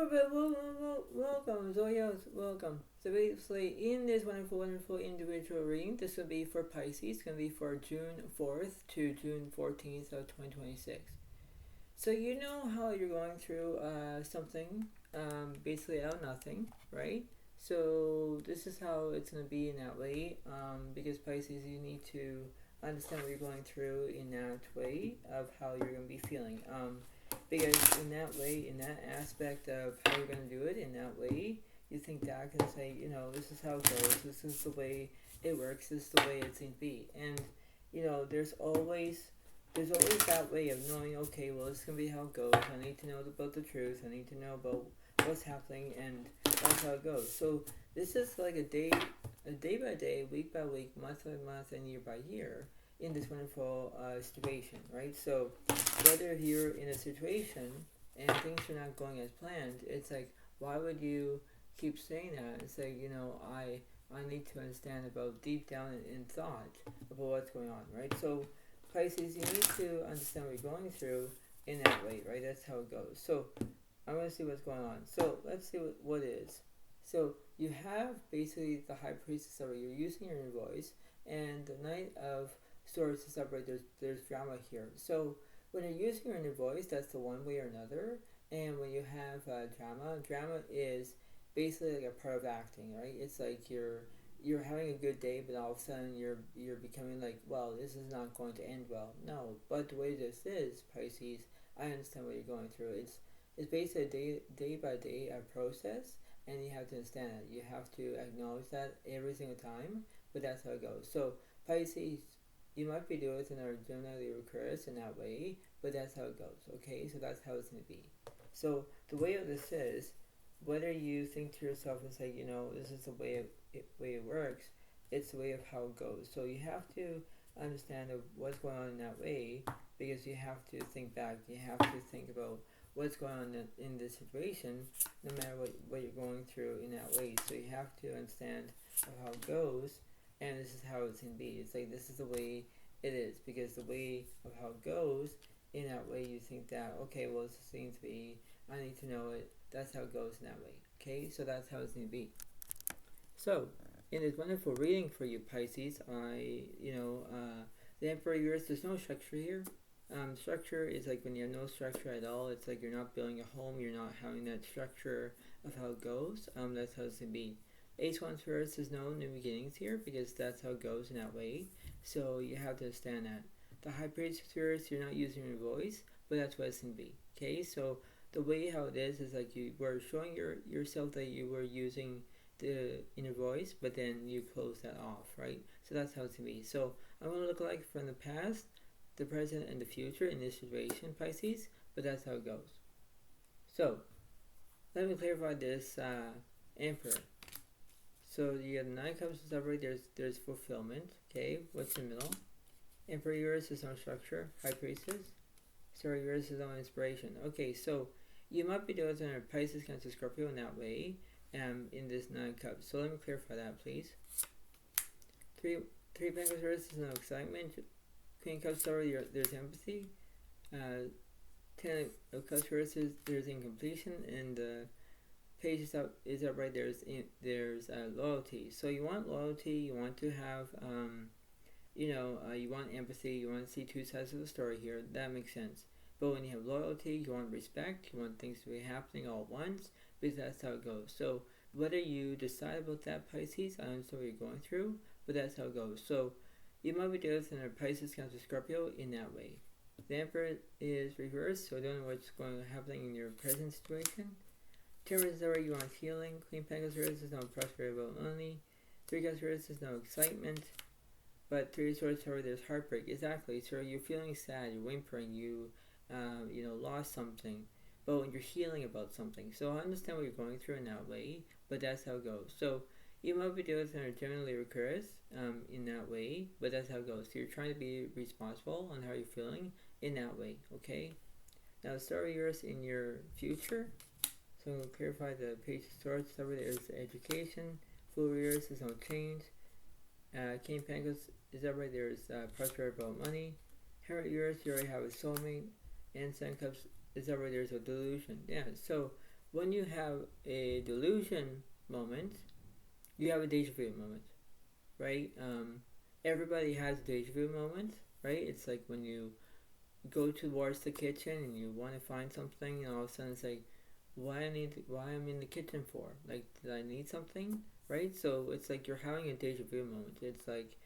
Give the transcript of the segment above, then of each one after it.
Welcome. So yes, welcome. So basically, in this wonderful individual reading, this will be for Pisces. It's going to be for June 4th to June 14th of 2026. So you know how you're going through something, basically out of nothing, right? So this is how it's going to be in that way, because Pisces, you need to understand what you're going through in that way of how you're going to be feeling. Because in that way, in that aspect of how you're going to do it, in that way, you think back and say, this is how it goes, this is the way it works, this is the way it seems to be. And, there's always that way of knowing, okay, well, this is going to be how it goes. I need to know about the truth. I need to know about what's happening, and that's how it goes. So this is like a day by day, week by week, month by month, and year by year in this wonderful situation, right? So whether you're in a situation and things are not going as planned, it's like, why would you keep saying that? It's like, I need to understand about deep down in thought about what's going on, right? So Pisces, you need to understand what you're going through in that way, right? That's how it goes. So I want to see what's going on. So let's see what is. So you have basically the High Priestess already. You're using your inner voice, and the Knight of Swords is upright. There's drama here. So when you're using your inner voice, that's the one way or another. And when you have drama is basically like a part of acting, right? It's like you're having a good day, but all of a sudden you're becoming like, well, this is not going to end well. No, but the way this is, Pisces, I understand what you're going through. It's basically a day by day process, and you have to understand it. You have to acknowledge that every single time, but that's how it goes. So Pisces, you might be doing it in a Gemini Aquarius in that way, but that's how it goes. Okay, so that's how it's going to be. So the way of this is, whether you think to yourself and say, this is the way it works, it's the way of how it goes. So you have to understand what's going on in that way, because you have to think back. You have to think about what's going on in this situation, no matter what you're going through in that way. So you have to understand how it goes, and this is how it's going to be. It's like, this is the way it is, because the way of how it goes, in that way you think that, okay, well, this seems to be, I need to know it. That's how it goes in that way. Okay, so that's how it's going to be. So, in this wonderful reading for you, Pisces, the Emperor Uranus, there's no structure here. Structure is like when you have no structure at all. It's like you're not building a home. You're not having that structure of how it goes. That's how it's going to be. Ace One Spirits, there's no new beginnings here, because that's how it goes in that way. So you have to understand that. The High Priestess Spirits, you're not using your voice, but that's what it's going to be. Okay, so the way how it is like you were showing yourself that you were using the inner voice, but then you close that off, right? So that's how it's going to be. So I'm going to look like from the past, the present, and the future in this situation, Pisces, but that's how it goes. So let me clarify this Emperor. So you have 9 cups of separate, there's fulfillment, okay? What's in the middle? Emperor Uranus is on structure, High Priestess. Sorry, Uranus is on inspiration. Okay, so you might be doing a Pisces, Cancer, Scorpio in that way, in this 9 cups. So let me clarify that, please. Three Pentacles Uranus is no excitement. Queen of Cups, sorry, there's empathy. 10 of Cups Uranus, there's incompletion, and the Page is upright. There's loyalty. So you want loyalty. You want to have you want empathy. You want to see two sides of the story here. That makes sense. But when you have loyalty, you want respect. You want things to be happening all at once, because that's how it goes. So whether you decide about that, Pisces, I understand what you're going through, but that's how it goes. So you might be dealing with a Pisces, Cancer, Scorpio in that way. The Emperor is reversed, so I don't know what's happening in your present situation. Temperance is already, you want healing. Queen Pentacles is no prosperity about money. 3 Cups is no excitement. But 3 Swords, there's heartbreak. Exactly. So you're feeling sad, you're whimpering, you lost something. But when you're healing about something. So I understand what you're going through in that way, but that's how it goes. So you might be dealing with an generally recurrence in that way, but that's how it goes. So you're trying to be responsible on how you're feeling in that way, okay? Now, Star Uranus in your future. So we'll clarify the Page of Swords. Over there is education. Full Uranus is no change. King Pentacles is over there is prosperity about money. Hermit Uranus, you already have a soulmate. And Seven Cups is over there is a delusion. Yeah, so when you have a delusion moment, you have a deja vu moment, right? Everybody has a deja vu moment, right? It's like when you go towards the kitchen and you want to find something, and all of a sudden it's like, why I'm in the kitchen for? Like, did I need something, right? So it's like you're having a deja vu moment. It's like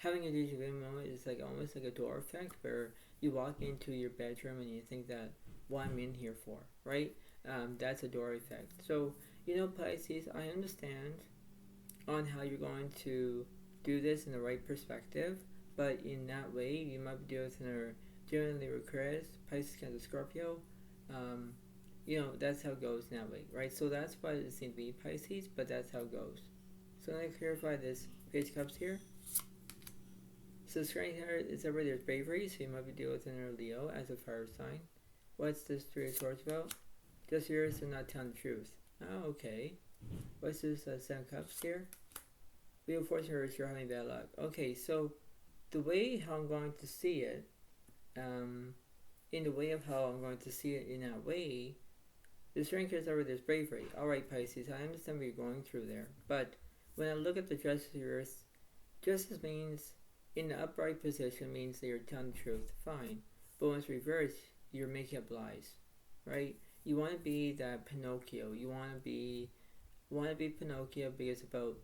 having a deja vu moment is like almost like a door effect where you walk into your bedroom and you think that, what I'm in here for, right? That's a door effect. So, Pisces, I understand on how you're going to do this in the right perspective, but in that way, you might be doing it in a generally Aquarius, Pisces, Cancer, Scorpio. Um, that's how it goes in that way, right? So that's why it seems to be Pisces, but that's how it goes. So let me clarify this Page of Cups here. So strength here is over there's bravery, so you might be dealing with inner Leo as a fire sign. What's this Three of Swords about? Just yours and not telling the truth. Oh, okay. What's this Seven of Cups here? Wheel of Fortune is you're having bad luck. Okay, so the way how I'm going to see it, in the way of how I'm going to see it in that way, the strength is over there's bravery. Alright, Pisces, I understand what you're going through there. But when I look at the Justice of Earth, Justice means in the upright position means that you're telling the truth. Fine. But when it's reversed, you're making up lies. Right? You want to be that Pinocchio. You want to be Pinocchio because about,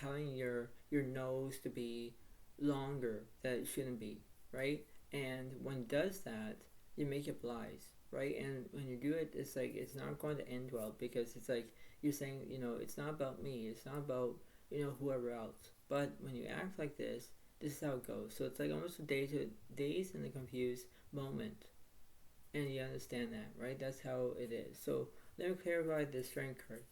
having your nose to be longer that it shouldn't be. Right? And when it does that, you make up lies. Right? And when you do it, it's like it's not going to end well because it's like you're saying, it's not about me. It's not about, whoever else. But when you act like this is how it goes. So it's like almost a days in the confused moment. And you understand that, right? That's how it is. So let me clarify the strength card.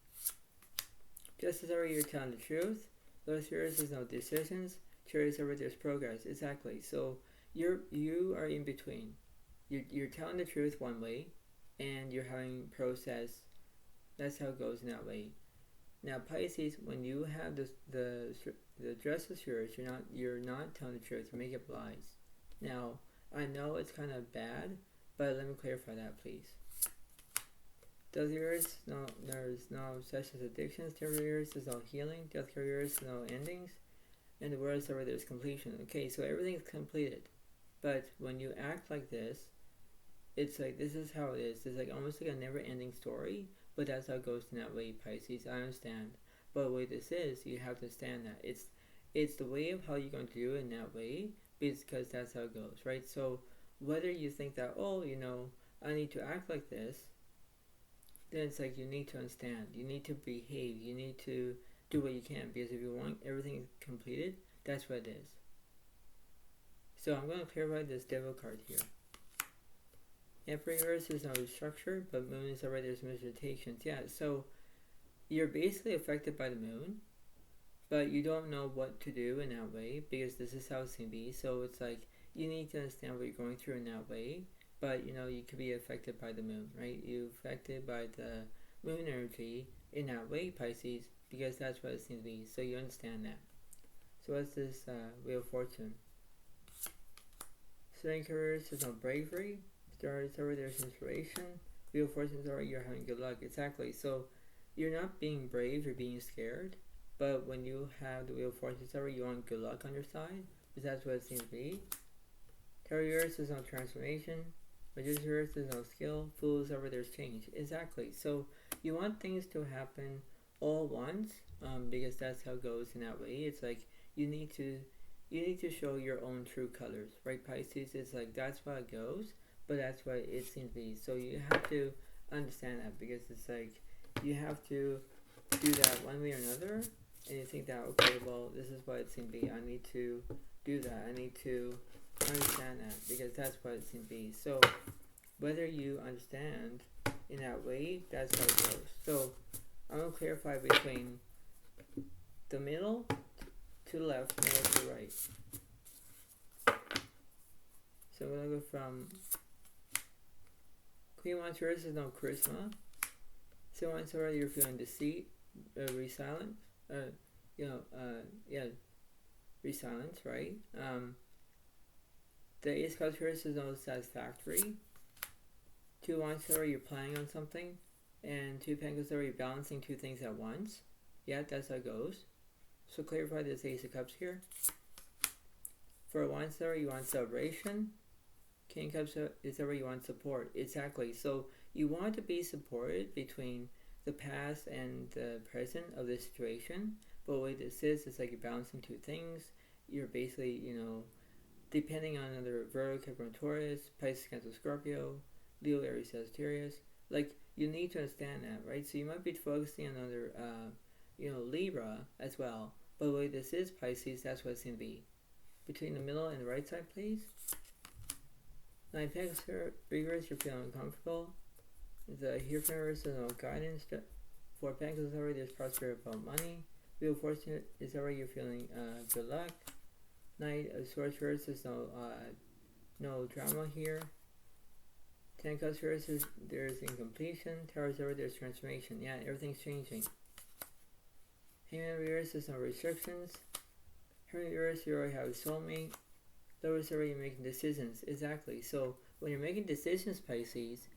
Just as ever, you're telling the truth. Those yours is no decisions. Cherries over there's progress. Exactly. So you are in between. You're telling the truth one way, and you're having process. That's how it goes in that way. Now Pisces, when you have the dress is yours, you're not telling the truth. You make up lies. Now I know it's kind of bad, but let me clarify that, please. Does yours? No, there's no obsessions, addictions. Terror yours is no healing. Death yours no endings, and the world is over there's completion. Okay, so everything's completed, but when you act like this, it's like this is how it is. It's like almost like a never-ending story. But that's how it goes in that way, Pisces. I understand. But the way this is, you have to understand that. It's the way of how you're going to do it in that way, because that's how it goes, right? So whether you think that, I need to act like this, then it's like you need to understand. You need to behave. You need to do what you can. Because if you want everything completed, that's what it is. So I'm going to clarify this Devil card here. Emperor is no structure, but Moon is already there's meditations. Yeah, so you're basically affected by the Moon, but you don't know what to do in that way because this is how it's going to be. So it's like you need to understand what you're going through in that way, but you could be affected by the Moon, right? You're affected by the Moon energy in that way, Pisces, because that's what it seems to be. So you understand that. So what's this Wheel of Fortune? Strength careers is no bravery. Stars over there's inspiration. Wheel of Fortune is over you're having good luck. Exactly. So you're not being brave, you're being scared. But when you have the Wheel of Fortune over, you want good luck on your side. Because that's what it seems to be. Carriers is no transformation. Magicians is no skill. Fools over there's change. Exactly. So you want things to happen all once, because that's how it goes in that way. It's like you need to show your own true colors, right, Pisces? It's like that's how it goes. But that's what it seems to be. So you have to understand that because it's like you have to do that one way or another, and you think that, okay, well, this is what it seems to be. I need to do that. I need to understand that because that's what it seems to be. So whether you understand in that way, that's how it goes. So I'm going to clarify between the middle to the left, middle to the right. So we're going to go from Queen One's yours is no charisma. So once already you're feeling deceit, resilience, resilience, right? The Ace of yours is no satisfactory. 2 once already you're planning on something, And Two of Pentacles are balancing two things at once. Yeah, that's how it goes. So clarify this Ace of Cups here. For a One Star, you want celebration. King of Cups is where you want support. Exactly. So you want to be supported between the past and the present of this situation. But what this is like you're balancing two things. You're basically, depending on either Virgo, Capricorn, Taurus, Pisces, Cancer, Scorpio, Leo, Aries, Sagittarius. Like, you need to understand that, right? So you might be focusing on other, Libra as well. But what this is, Pisces, that's what it's going to be. Between the middle and the right side, please. Nine Pentacles here, reverse, you're feeling uncomfortable. The Hierophant reverse is no guidance. Four Pentacles already, there's prosperity about money. Wheel of Fortune is already, you're feeling good luck. Knight of Swords reverse is no drama here. Ten of Cups reverse is there's incompletion. Towers over, there's transformation. Yeah, everything's changing. Hangman reverse is no restrictions. Hermit reverse, you already have a soulmate. Lovers already making decisions. Exactly. So when you're making decisions, Pisces,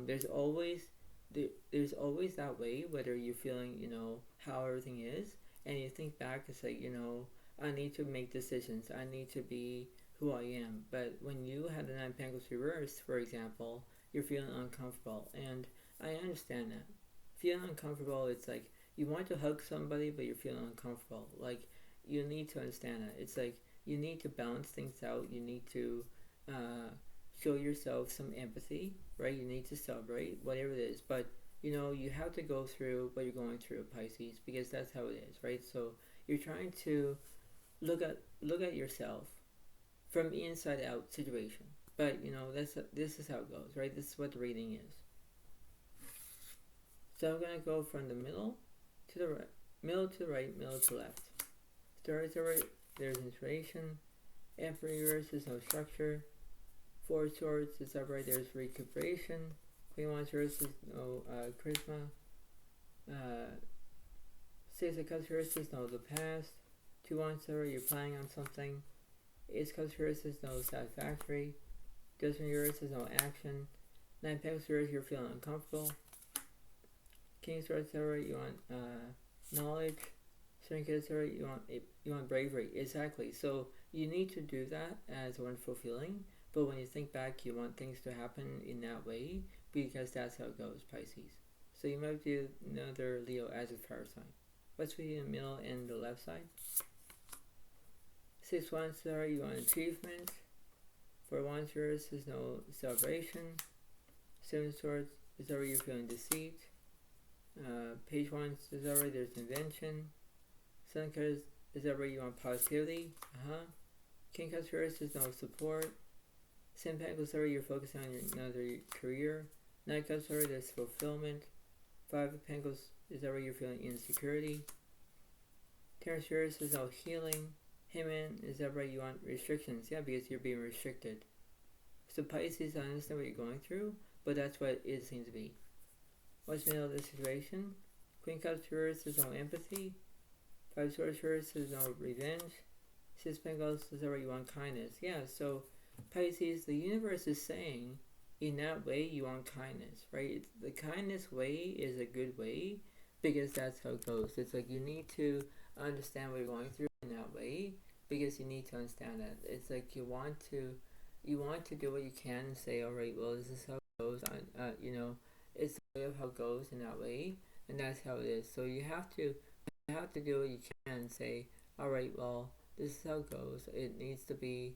there's always that way, whether you're feeling, how everything is, and you think back, it's like, I need to make decisions. I need to be who I am. But when you have the Nine Pentacles reversed, for example, you're feeling uncomfortable, and I understand that. Feeling uncomfortable, it's like you want to hug somebody, but you're feeling uncomfortable. Like, you need to understand that. It's like you need to balance things out. You need to show yourself some empathy, right? You need to celebrate, whatever it is. But, you have to go through what you're going through, Pisces, because that's how it is, right? So you're trying to look at yourself from inside out situation. But, this is how it goes, right? This is what the reading is. So I'm going to go from the middle to the right, middle to the right, middle to the left. Stars are right, there's inspiration. Emperor reverse is no structure. Four of Swords is upright, there's recuperation. Queen of Wands reverse is no charisma. Six of Cups reverse is no the past. Two of Wands are you're planning on something. Ace of Cups reverse is no satisfactory. Judgment reverse is no action. Nine of Pentacles reverse, you're feeling uncomfortable. King of Swords are you want knowledge. Seven Kids are you want bravery. Exactly. So you need to do that as a wonderful feeling. But when you think back, you want things to happen in that way because that's how it goes, Pisces. So you might do another Leo as a fire sign. What's between the middle and the left side? Six Wands are you want achievement. Four Wands reverse is no celebration. Seven Swords is already you're feeling deceit. Page Wands is already there's invention. Sun Cups is already you want positivity. King Cups reverse is no support. Seven Pentacles already you're focusing on your career. Nine Cups already there's fulfillment. Five of Pentacles is already you're feeling insecurity. Ten of reverse is no healing. Hangman is already you want restrictions. Yeah, because you're being restricted. So Pisces, I understand what you're going through, but that's what it seems to be. What's the middle of the situation? Queen Cups reverse is no empathy. Five Swords reverse is no revenge. Six Pentacles is already you want kindness. Yeah, so Pisces, the universe is saying in that way you want kindness, right? The kindness way is a good way because that's how it goes. It's like you need to understand what you're going through in that way because you need to understand that. It's like you want to do what you can and say, all right, well, this is how it goes. It's the way of how it goes in that way, and that's how it is. So you have to do what you can and say, all right, well, this is how it goes. It needs to be,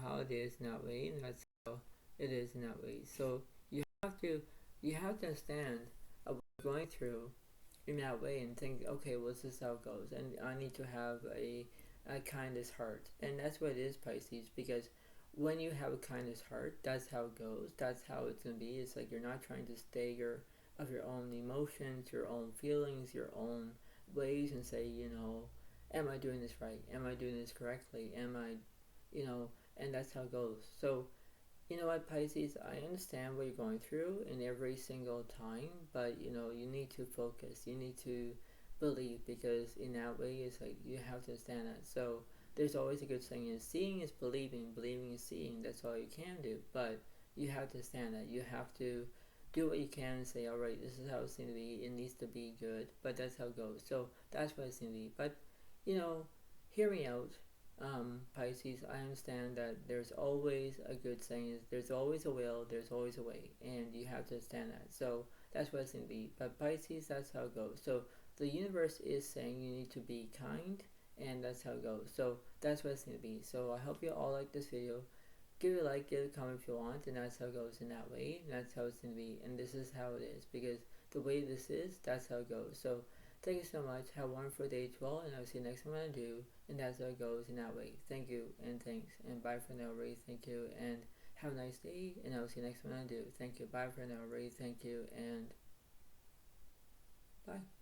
how it is in that way, and that's how it is in that way. So you have to understand what you're going through in that way and think, okay, well, this is how it goes, and I need to have a kindness heart, and that's what it is, Pisces, because when you have a kindness heart, that's how it goes. That's how it's gonna be. It's like you're not trying to stay your own emotions, your own feelings, your own ways, and say, am I doing this right? Am I doing this correctly? Am I, and that's how it goes. So, you know what, Pisces, I understand what you're going through in every single time, but, you need to focus. You need to believe, because in that way, it's like you have to understand that. So, there's always a good saying is seeing is believing, believing is seeing. That's all you can do. But you have to understand that. You have to do what you can and say, all right, this is how it's going to be. It needs to be good, but that's how it goes. So that's what it's going to be. But, hear me out, Pisces. I understand that there's always a good saying. There's always a will, there's always a way, and you have to understand that. So that's what it's going to be. But Pisces, that's how it goes. So the universe is saying you need to be kind, and that's how it goes. So that's what it's going to be. So I hope you all like this video. Give it a like, give it a comment if you want, and that's how it goes in that way, and that's how it's going to be, and this is how it is, because the way this is, that's how it goes. So thank you so much, have a wonderful day as well, and I'll see you next time when I do, and that's how it goes in that way. Thank you, and thanks, and bye for now, Ray, thank you, and have a nice day, and I'll see you next time when I do. Thank you, bye for now, Ray, thank you, and bye.